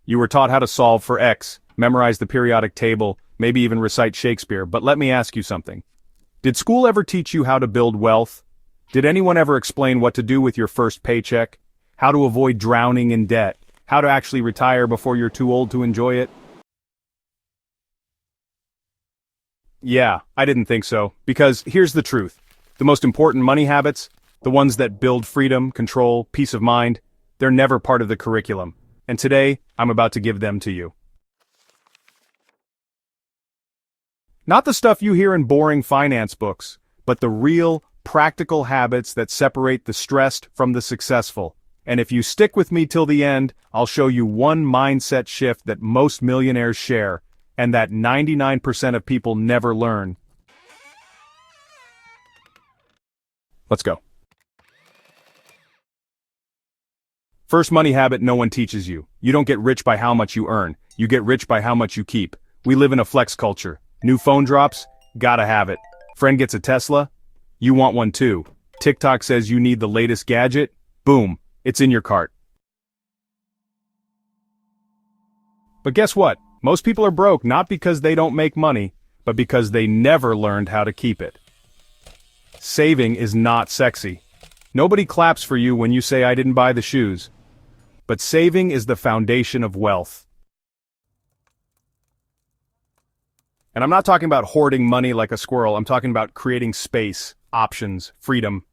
You were taught how to solve for X, memorize the periodic table, maybe even recite Shakespeare, but let me ask you something. Did school ever teach you how to build wealth? Did anyone ever explain what to do with your first paycheck? How to avoid drowning in debt? How to actually retire before you're too old to enjoy it? Yeah, I didn't think so, because here's the truth. The most important money habits, the ones that build freedom, control, peace of mind, they're never part of the curriculum. And today, I'm about to give them to you. Not the stuff you hear in boring finance books, but the real, practical habits that separate the stressed from the successful. And if you stick with me till the end, I'll show you one mindset shift that most millionaires share, and that 99% of people never learn. Let's go. First money habit no one teaches you. You don't get rich by how much you earn. You get rich by how much you keep. We live in a flex culture. New phone drops? Gotta have it. Friend gets a Tesla? You want one too. TikTok says you need the latest gadget? Boom, it's in your cart. But guess what? Most people are broke not because they don't make money, but because they never learned how to keep it. Saving is not sexy. Nobody claps for you when you say I didn't buy the shoes. But saving is the foundation of wealth. And I'm not talking about hoarding money like a squirrel, I'm talking about creating space, options, freedom.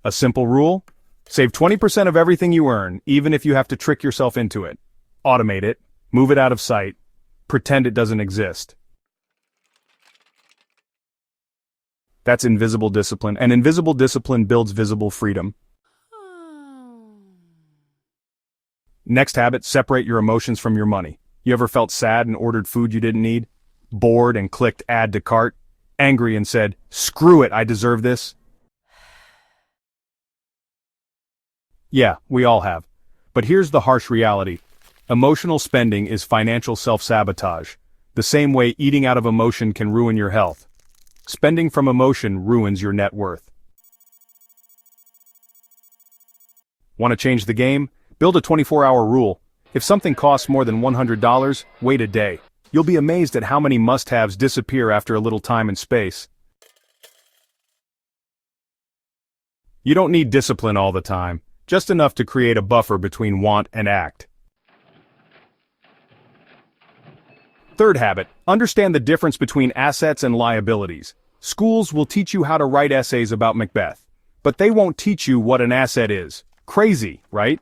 A simple rule? Save 20% of everything you earn, even if you have to trick yourself into it. Automate it, move it out of sight, pretend it doesn't exist. That's invisible discipline, and invisible discipline builds visible freedom. Next habit, separate your emotions from your money. You ever felt sad and ordered food you didn't need? Bored and clicked add to cart? Angry and said, screw it, I deserve this? Yeah, we all have. But here's the harsh reality. Emotional spending is financial self-sabotage. The same way eating out of emotion can ruin your health. Spending from emotion ruins your net worth. Want to change the game? Build a 24-hour rule. If something costs more than $100, wait a day. You'll be amazed at how many must-haves disappear after a little time and space. You don't need discipline all the time, just enough to create a buffer between want and act. Third habit, understand the difference between assets and liabilities. Schools will teach you how to write essays about Macbeth, but they won't teach you what an asset is. Crazy, right?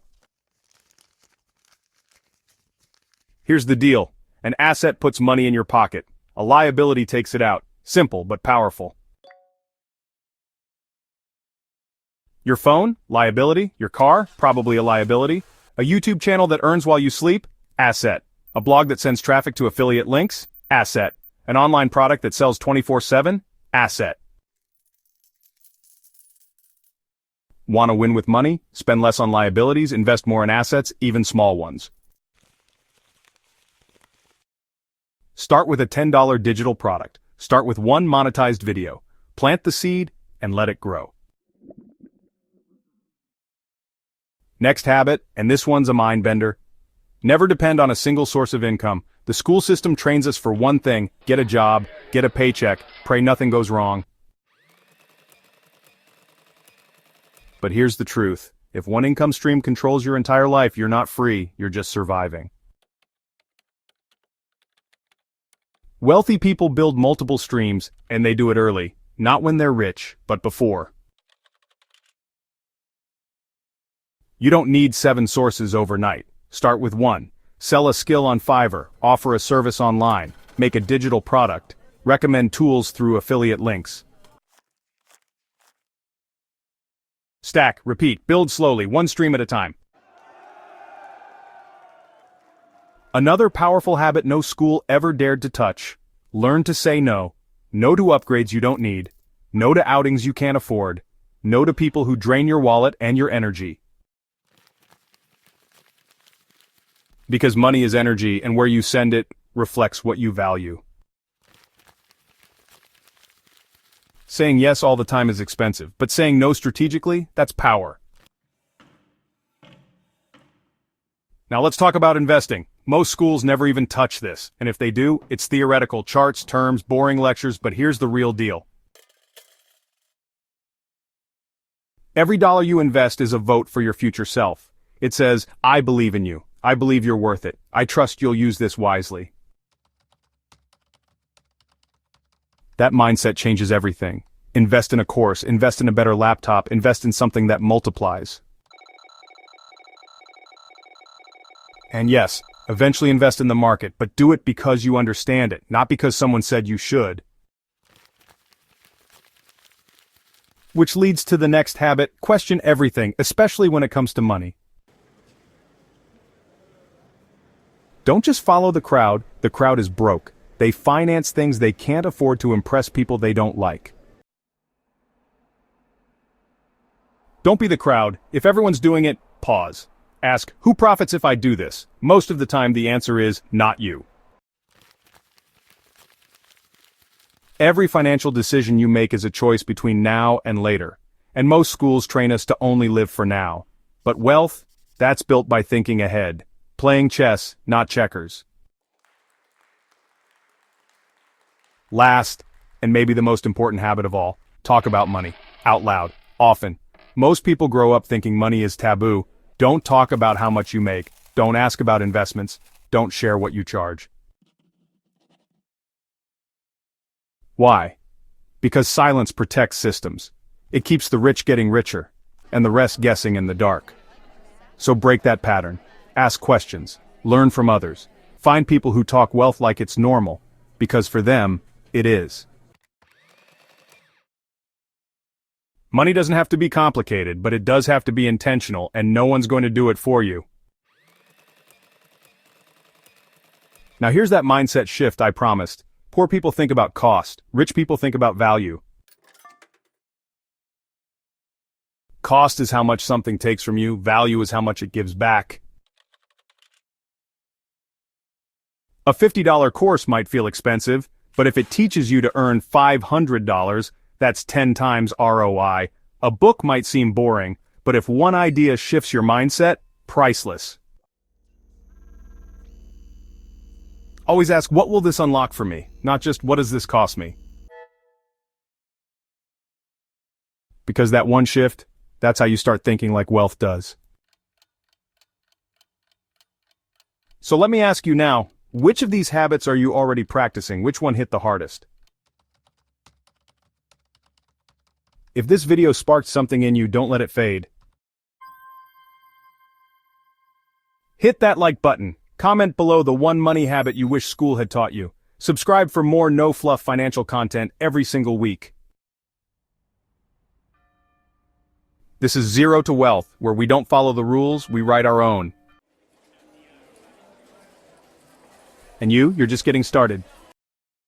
Here's the deal. An asset puts money in your pocket. A liability takes it out. Simple but powerful. Your phone? Liability. Your car? Probably a liability. A YouTube channel that earns while you sleep? Asset. A blog that sends traffic to affiliate links? Asset. An online product that sells 24/7? Asset. Want to win with money? Spend less on liabilities, invest more in assets, even small ones. Start with a $10 digital product. Start with one monetized video. Plant the seed and let it grow. Next habit, and this one's a mind bender. Never depend on a single source of income. The school system trains us for one thing: get a job, get a paycheck, pray nothing goes wrong. But here's the truth. If one income stream controls your entire life, you're not free, you're just surviving. Wealthy people build multiple streams, and they do it early. Not when they're rich, but before. You don't need 7 sources overnight. Start with 1. Sell a skill on Fiverr, offer a service online, make a digital product, recommend tools through affiliate links. Stack, repeat, build slowly, one stream at a time. Another powerful habit no school ever dared to touch. Learn to say no. No to upgrades you don't need. No to outings you can't afford. No to people who drain your wallet and your energy. Because money is energy, and where you send it reflects what you value. Saying yes all the time is expensive, but saying no strategically, that's power. Now let's talk about investing. Most schools never even touch this, and if they do, it's theoretical charts, terms, boring lectures, but here's the real deal. Every dollar you invest is a vote for your future self. It says, I believe in you. I believe you're worth it. I trust you'll use this wisely. That mindset changes everything. Invest in a course, invest in a better laptop, invest in something that multiplies. And yes, eventually invest in the market, but do it because you understand it, not because someone said you should. Which leads to the next habit: question everything, especially when it comes to money. Don't just follow the crowd is broke. They finance things they can't afford to impress people they don't like. Don't be the crowd. If everyone's doing it, pause. Ask, who profits if I do this? Most of the time the answer is, not you. Every financial decision you make is a choice between now and later. And most schools train us to only live for now. But wealth, that's built by thinking ahead. Playing chess, not checkers. Last, and maybe the most important habit of all, talk about money. Out loud. Often. Most people grow up thinking money is taboo. Don't talk about how much you make. Don't ask about investments. Don't share what you charge. Why? Because silence protects systems. It keeps the rich getting richer, and the rest guessing in the dark. So break that pattern. Ask questions. Learn from others. Find people who talk wealth like it's normal, because for them, it is. Money doesn't have to be complicated, but it does have to be intentional, and no one's going to do it for you. Now here's that mindset shift I promised. Poor people think about cost. Rich people think about value. Cost is how much something takes from you. Value is how much it gives back. A $50 course might feel expensive, but if it teaches you to earn $500, that's 10 times ROI. A book might seem boring, but if one idea shifts your mindset, priceless. Always ask, what will this unlock for me? Not just, what does this cost me? Because that one shift, that's how you start thinking like wealth does. So let me ask you now, which of these habits are you already practicing? Which one hit the hardest? If this video sparked something in you, don't let it fade. Hit that like button. Comment below the one money habit you wish school had taught you. Subscribe for more no-fluff financial content every single week. This is Zero to Wealth, where we don't follow the rules, we write our own. And you're just getting started.